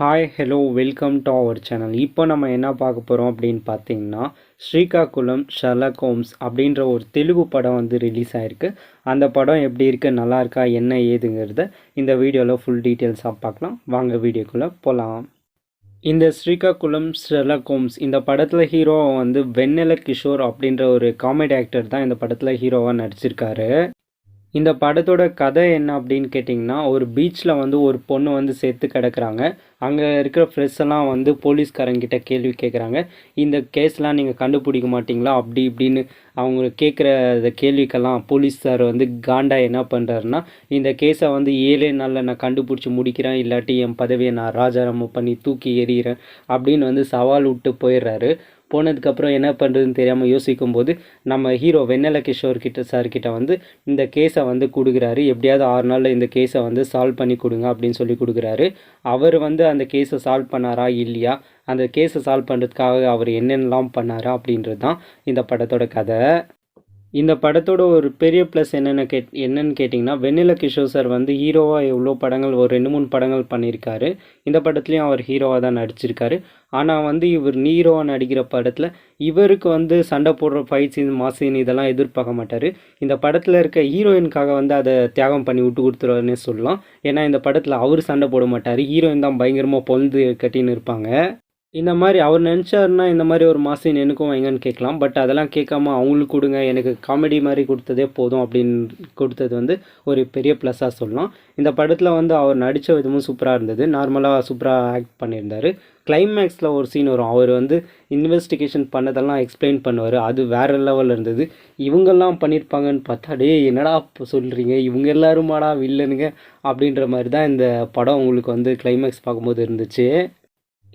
Hi hello welcome to our channel. இப்போ நம்ம என்ன பார்க்க போகிறோம் அப்படின்னு பார்த்தீங்கன்னா, ஸ்ரீகாகுளம் ஷெர்லாக் ஹோம்ஸ் அப்படின்ற ஒரு தெலுங்கு படம் வந்து ரிலீஸ் ஆகிருக்கு. அந்த படம் எப்படி இருக்குது, நல்லா இருக்கா, என்ன ஏதுங்கிறத இந்த வீடியோவில் ஃபுல் டீட்டெயில்ஸாக பார்க்கலாம். வாங்க வீடியோக்குள்ளே போகலாம். இந்த ஸ்ரீகாகுளம் ஷெர்லாக் ஹோம்ஸ் இந்த படத்தில் ஹீரோவை வந்து வெண்ணெல கிஷோர் அப்படின்ற ஒரு காமெடி ஆக்டர் தான் இந்த படத்தில் ஹீரோவாக நடிச்சிருக்காரு. இந்த படத்தோட கதை என்ன அப்படின்னு கேட்டிங்கன்னா, ஒரு பீச்சில் வந்து ஒரு பொண்ணு வந்து செத்து கிடக்குறாங்க. அங்கே இருக்கிற ஃப்ரெண்ட்ஸ் எல்லாம் வந்து போலீஸ்காரங்கிட்ட கேள்வி கேட்குறாங்க. இந்த கேஸ்லாம் நீங்கள் கண்டுபிடிக்க மாட்டிங்களா அப்படி இப்படின்னு அவங்க கேட்குற கேள்விக்கெல்லாம் போலீஸார் வந்து காண்டா என்ன பண்ணுறாருன்னா, இந்த கேஸை வந்து 7 நாளில் நான் கண்டுபிடிச்சி முடிக்கிறேன், இல்லாட்டி என் பதவியை நான் ராஜாராமம் பண்ணி தூக்கி எறிகிறேன் அப்படின்னு வந்து சவால் விட்டு போயிடுறாரு. போனதுக்கப்புறம் என்ன பண்ணுறதுன்னு தெரியாமல் யோசிக்கும்போது நம்ம ஹீரோ வெண்ணெல கிஷோர் சார்கிட்ட வந்து இந்த கேஸை வந்து கொடுக்குறாரு. எப்படியாவது 6 நாளில் இந்த கேஸை வந்து சால்வ் பண்ணி கொடுங்க அப்படின்னு சொல்லி கொடுக்குறாரு. அவர் வந்து அந்த கேஸை சால்வ் பண்ணாரா இல்லையா, அந்த கேஸை சால்வ் பண்ணுறதுக்காக அவர் என்னென்னலாம் பண்ணாரா அப்படின்றது தான் இந்த படத்தோட கதை. இந்த படத்தோட ஒரு பெரிய ப்ளஸ் என்னென்னு கேட்டிங்கன்னா, வெண்ணில கிஷோர் சார் வந்து ஹீரோவாக எவ்வளோ படங்கள், ஒரு 2-3 படங்கள் பண்ணியிருக்காரு. இந்த படத்துலேயும் அவர் ஹீரோவாக தான் நடிச்சிருக்காரு. ஆனால் வந்து இவர் ஹீரோவாக நடிக்கிற படத்தில் இவருக்கு வந்து சண்டை போடுற ஃபைட் சீன், மாஸ் சீன் இதெல்லாம் எதிர்பார்க்க மாட்டார். இந்த படத்தில் இருக்க ஹீரோயினுக்காக வந்து அதை தியாகம் பண்ணி விட்டு கொடுத்துருவாருன்னே சொல்லலாம். ஏன்னா இந்த படத்தில் அவர் சண்டை போட மாட்டார், ஹீரோயின் தான் பயங்கரமாக பொழுது கட்டின்னு இருப்பாங்க. இந்த மாதிரி அவர் நினச்சாருன்னா இந்த மாதிரி ஒரு மாசின் எனக்கும் வைங்கன்னு கேட்கலாம். பட் அதெல்லாம் கேட்காம அவங்களுக்கு கொடுங்க, எனக்கு காமெடி மாதிரி கொடுத்ததே போதும் அப்படின்னு கொடுத்தது வந்து ஒரு பெரிய ப்ளஸ்ஸாக சொல்லலாம். இந்த படத்தில் வந்து அவர் நடித்த விதமும் சூப்பராக இருந்தது. நார்மலாக சூப்பராக ஆக்ட் பண்ணியிருந்தார். கிளைமேக்ஸில் ஒரு சீன் வரும், அவர் வந்து இன்வெஸ்டிகேஷன் பண்ணதெல்லாம் எக்ஸ்பிளைன் பண்ணுவார். அது வேறு லெவலில் இருந்தது. இவங்கெல்லாம் பண்ணியிருப்பாங்கன்னு பார்த்தா, டே என்னடா இப்போ சொல்கிறீங்க, இவங்க எல்லாருமாடா வில்லனுங்க அப்படின்ற மாதிரி தான் இந்த படம் உங்களுக்கு வந்து கிளைமேக்ஸ் பார்க்கும்போது இருந்துச்சு.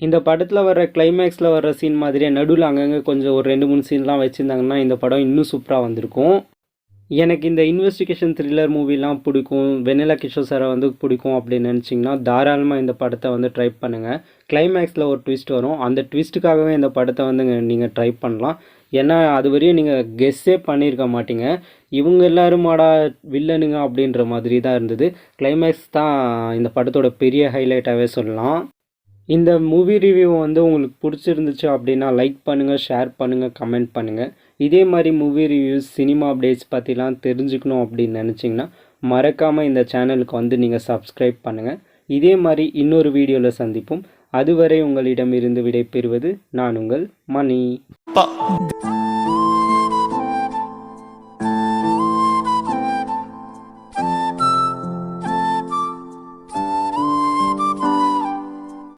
இந்த படத்தில் வர கிளைமேக்ஸில் வர சீன் மாதிரியே நடுவில் அங்கங்கே கொஞ்சம் ஒரு 2-3 சீன்லாம் வச்சுருந்தாங்கன்னா இந்த படம் இன்னும் சூப்பராக வந்திருக்கும். எனக்கு இந்த இன்வெஸ்டிகேஷன் த்ரில்லர் மூவிலாம் பிடிக்கும், வெண்ணிலா கிஷோர் சாரை வந்து பிடிக்கும் அப்படின்னு நினச்சிங்கன்னா தாராளமாக இந்த படத்தை வந்து ட்ரை பண்ணுங்கள். கிளைமேக்ஸில் ஒரு ட்விஸ்ட் வரும், அந்த ட்விஸ்ட்டுக்காகவே இந்த படத்தை வந்து நீங்கள் ட்ரை பண்ணலாம். ஏன்னா அது வரையும் நீங்கள் கெஸ்ஸே பண்ணியிருக்க மாட்டீங்க, இவங்க எல்லாருமாடா வில்லனுங்க அப்படின்ற மாதிரி தான் இருந்தது. கிளைமேக்ஸ் தான் இந்த படத்தோட பெரிய ஹைலைட்டாகவே சொல்லலாம். இந்த மூவி ரிவ்யூ வந்து உங்களுக்கு பிடிச்சிருந்துச்சு அப்படின்னா லைக் பண்ணுங்கள், ஷேர் பண்ணுங்கள், கமெண்ட் பண்ணுங்கள். இதே மாதிரி மூவி ரிவ்யூஸ், சினிமா அப்டேட்ஸ் பற்றிலாம் தெரிஞ்சுக்கணும் அப்படின்னு நினச்சிங்கன்னா மறக்காமல் இந்த சேனலுக்கு வந்து நீங்கள் சப்ஸ்கிரைப் பண்ணுங்கள். இதே மாதிரி இன்னொரு வீடியோவில் சந்திப்போம். அதுவரை உங்களிடமிருந்து விடை பெறுவது நான் உங்கள் மணி.